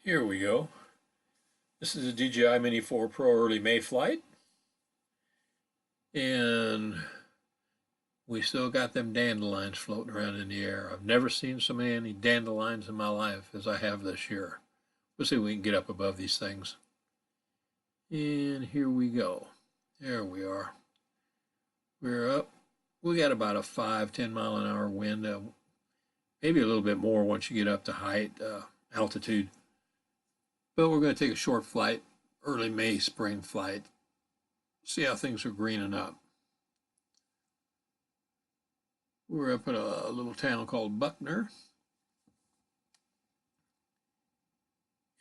Here we go. This is a DJI Mini 4 Pro early May flight. And we still got them dandelions floating around in the air. I've never seen so many dandelions in my life as I have this year. We'll see if we can get up above these things. And here we go. There we are. We're up. We got about a 5-10 mile an hour wind, maybe a little bit more once you get up to height, altitude. But we're going to take a short flight, early May spring flight, see how things are greening up. We're up at a little town called Buckner.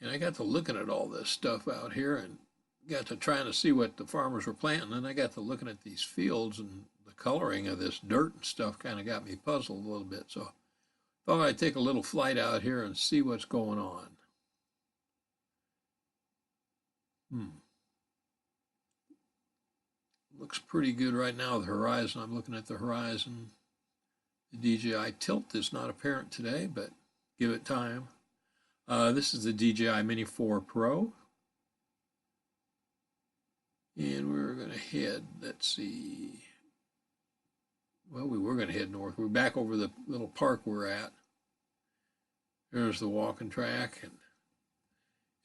And I got to looking at all this stuff out here and got to trying to see what the farmers were planting. And I got to looking at these fields, and the coloring of this dirt and stuff kind of got me puzzled a little bit. So I thought I'd take a little flight out here and see what's going on. Looks pretty good right now, the horizon. I'm looking at the horizon. The DJI tilt is not apparent today, but give it time. This is the DJI Mini 4 Pro. And we're going to head, let's see. Well, we were going to head north. We're back over the little park we're at. There's the walking track. And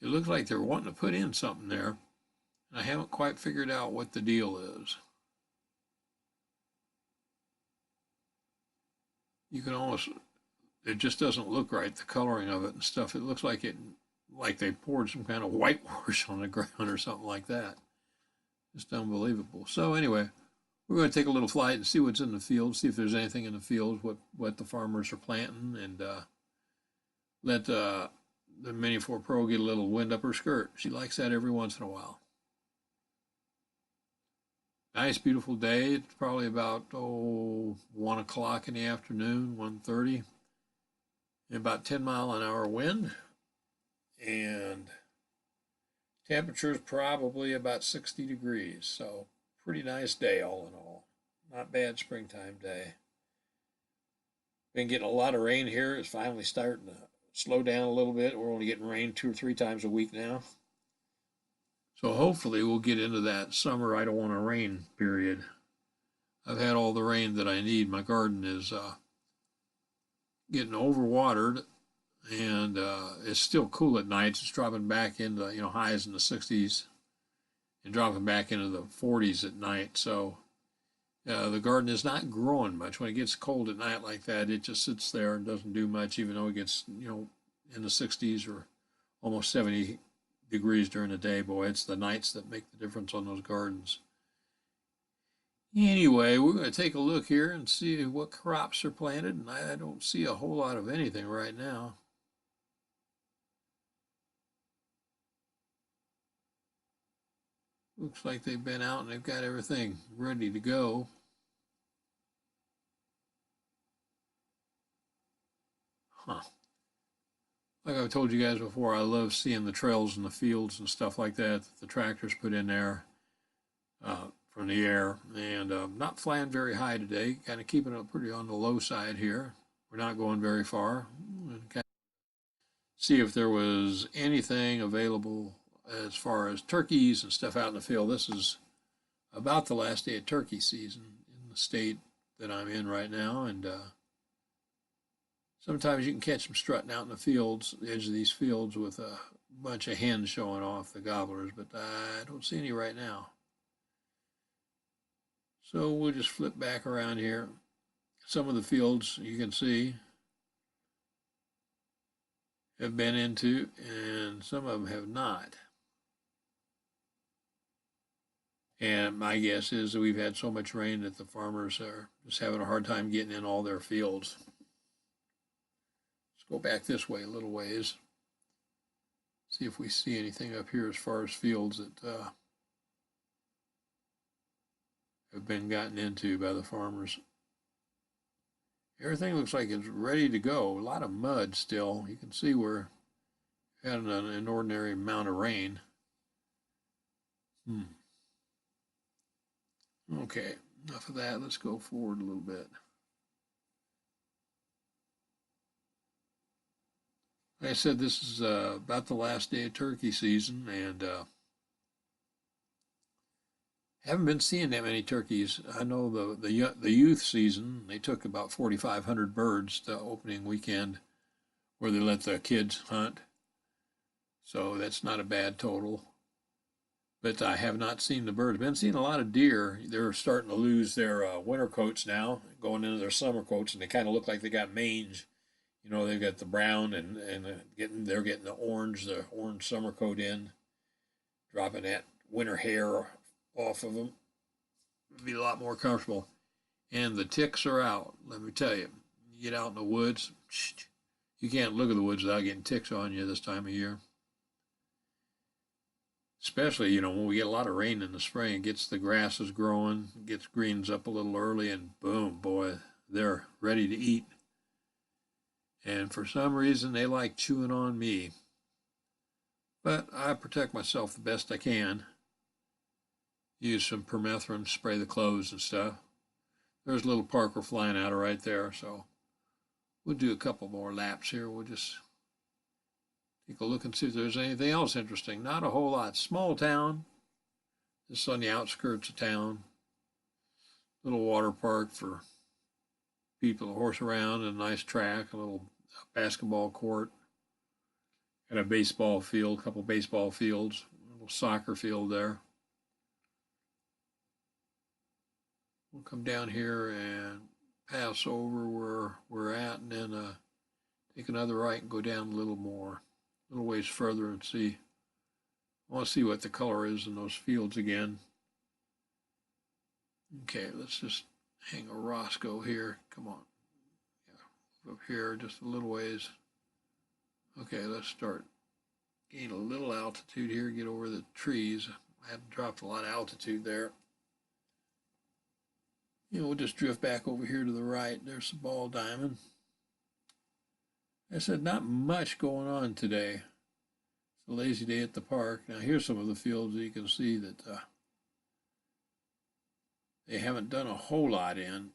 it looks like they're wanting to put in something there. I haven't quite figured out what the deal is. You can almost, it just doesn't look right, the coloring of it and stuff. It looks like like they poured some kind of whitewash on the ground or something like that. Just unbelievable. So anyway, we're going to take a little flight and see what's in the field, see if there's anything in the field, what the farmers are planting, and let the Mini 4 Pro get a little wind up her skirt. She likes that every once in a while. Nice, beautiful day. It's probably about 1 o'clock in the afternoon, 1:30. About 10 mile an hour wind, and temperature is probably about 60 degrees. So pretty nice day all in all. Not bad springtime day. Been getting a lot of rain here. It's finally starting to slow down a little bit. We're only getting rain 2 or 3 times a week now. So hopefully we'll get into that summer I don't want to rain period. I've had all the rain that I need. My garden is getting overwatered, and it's still cool at nights. It's dropping back into highs in the 60s and dropping back into the 40s at night. So the garden is not growing much. When it gets cold at night like that, it just sits there and doesn't do much, even though it gets in the 60s or almost 70 degrees during the day. Boy, it's the nights that make the difference on those gardens. Anyway, we're going to take a look here and see what crops are planted, and I don't see a whole lot of anything right now. Looks like they've been out and they've got everything ready to go. Huh. Like I've told you guys before, I love seeing the trails in the fields and stuff like that the tractors put in there from the air. And not flying very high today, kind of keeping it pretty on the low side here. We're not going very far. And kind of see if there was anything available as far as turkeys and stuff out in the field. This is about the last day of turkey season in the state that I'm in right now. And sometimes you can catch them strutting out in the fields, the edge of these fields, with a bunch of hens showing off, the gobblers, but I don't see any right now. So we'll just flip back around here. Some of the fields you can see have been into, and some of them have not. And my guess is that we've had so much rain that the farmers are just having a hard time getting in all their fields. Let's go back this way a little ways. See if we see anything up here as far as fields that have been gotten into by the farmers. Everything looks like it's ready to go. A lot of mud still. You can see we're having an inordinate amount of rain. Okay, enough of that. Let's go forward a little bit. Like I said, this is about the last day of turkey season, and haven't been seeing that many turkeys. I know the youth season, they took about 4,500 birds the opening weekend where they let the kids hunt. So that's not a bad total. But I have not seen the birds. I've been seeing a lot of deer. They're starting to lose their winter coats now, going into their summer coats, and they kind of look like they got mange. You know, they've got the brown and they're getting the orange summer coat in, dropping that winter hair off of them. It'd be a lot more comfortable. And the ticks are out. Let me tell you, you get out in the woods, you can't look at the woods without getting ticks on you this time of year. Especially, you know, when we get a lot of rain in the spring, it gets the grasses growing, gets greens up a little early, and boom, boy, they're ready to eat. And for some reason, they like chewing on me. But I protect myself the best I can. Use some permethrin, spray the clothes and stuff. There's a little Parker flying out of right there, so we'll do a couple more laps here. We'll just take a look and see if there's anything else interesting. Not a whole lot. Small town. Just on the outskirts of town. Little water park for people to horse around, a nice track, a little basketball court, and a baseball field, a couple baseball fields, a little soccer field there. We'll come down here and pass over where we're at, and then take another right and go down a little more, a little ways further, and see. I want to see what the color is in those fields again. Okay, let's just hang a Roscoe here. Come on. Yeah, up here, just a little ways. Okay, let's start. Gain a little altitude here, get over the trees. I had dropped a lot of altitude there. You know, we'll just drift back over here to the right. There's the ball diamond. I said, not much going on today. It's a lazy day at the park. Now, here's some of the fields that you can see that they haven't done a whole lot in.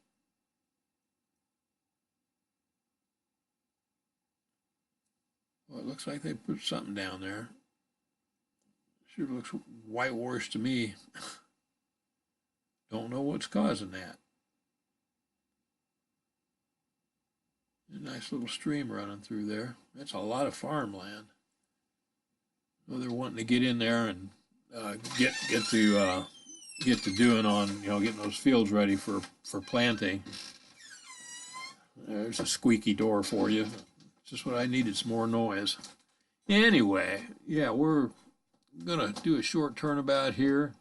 Well, it looks like they put something down there. Sure looks whitewashed to me. Don't know what's causing that. A nice little stream running through there. That's a lot of farmland. Well, they're wanting to get in there and get to doing on, you know, getting those fields ready for planting. There's a squeaky door for you. Just what I needed, some more noise. Anyway, yeah, we're gonna do a short turnabout here.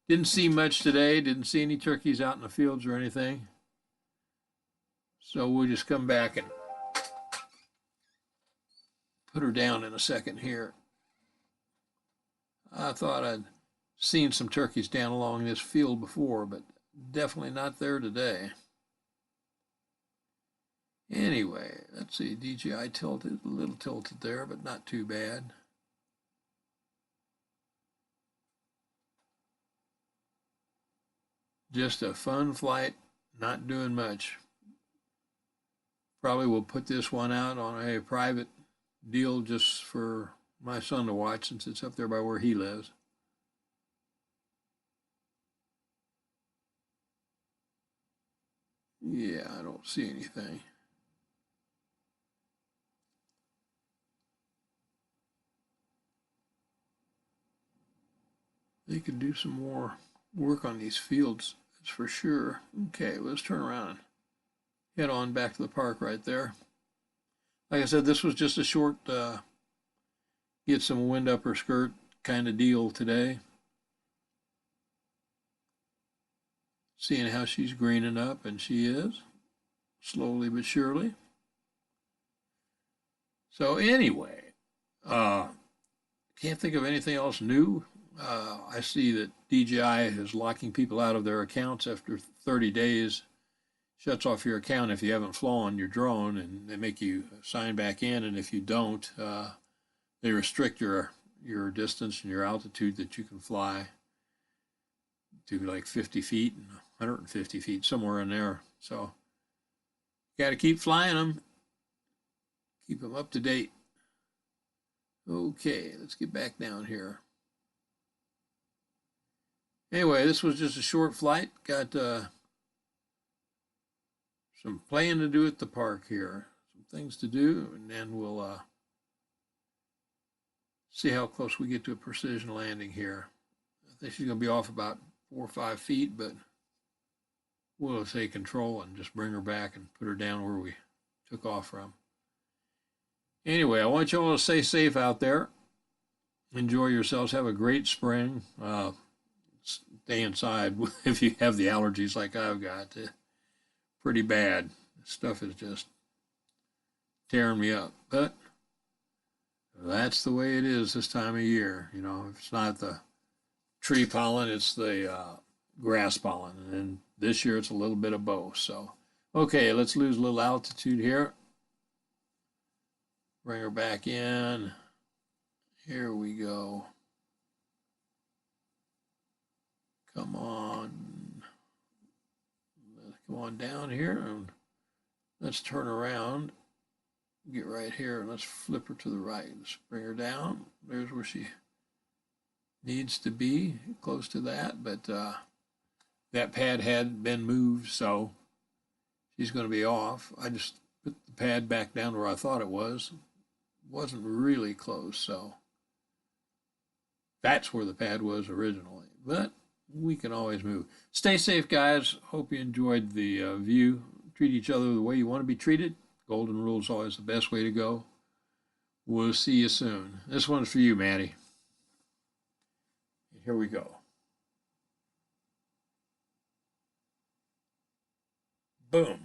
Didn't see much today. Didn't see any turkeys out in the fields or anything. So we'll just come back and put her down in a second here. I thought I'd seen some turkeys down along this field before, but definitely not there today. Anyway, let's see, DJI tilted, a little tilted there, but not too bad. Just a fun flight, not doing much. Probably will put this one out on a private deal just for my son to watch since it's up there by where he lives. Yeah, I don't see anything. They could do some more work on these fields, that's for sure. Okay, let's turn around and head on back to the park right there. Like I said, this was just a short get some wind up her skirt kind of deal today. Seeing how she's greening up, and she is, slowly but surely. So anyway, can't think of anything else new. I see that DJI is locking people out of their accounts after 30 days. Shuts off your account if you haven't flown your drone, and they make you sign back in. And if you don't, they restrict your distance and your altitude that you can fly to like 50 feet and 150 feet, somewhere in there. So you got to keep flying them, keep them up to date. Okay, let's get back down here. Anyway, this was just a short flight. Got some playing to do at the park here. Some things to do, and then we'll see how close we get to a precision landing here. I think she's going to be off about 4 or 5 feet, but we'll take control and just bring her back and put her down where we took off from. Anyway, I want you all to stay safe out there. Enjoy yourselves. Have a great spring. Stay inside if you have the allergies like I've got. Pretty bad. Stuff is just tearing me up. But that's the way it is this time of year. You know, if it's not the tree pollen, it's the grass pollen. And this year it's a little bit of both. So, okay, let's lose a little altitude here. Bring her back in. Here we go. Come on. Let's come on down here and let's turn around. Get right here and let's flip her to the right. Let's bring her down. There's where she needs to be, close to that, but that pad had been moved, so she's going to be off. I just put the pad back down where I thought it was. Wasn't really close, so that's where the pad was originally, but we can always move. Stay safe, guys. Hope you enjoyed the view. Treat each other the way you want to be treated. Golden rule is always the best way to go. We'll see you soon. This one's for you, Maddie. Here we go. Boom.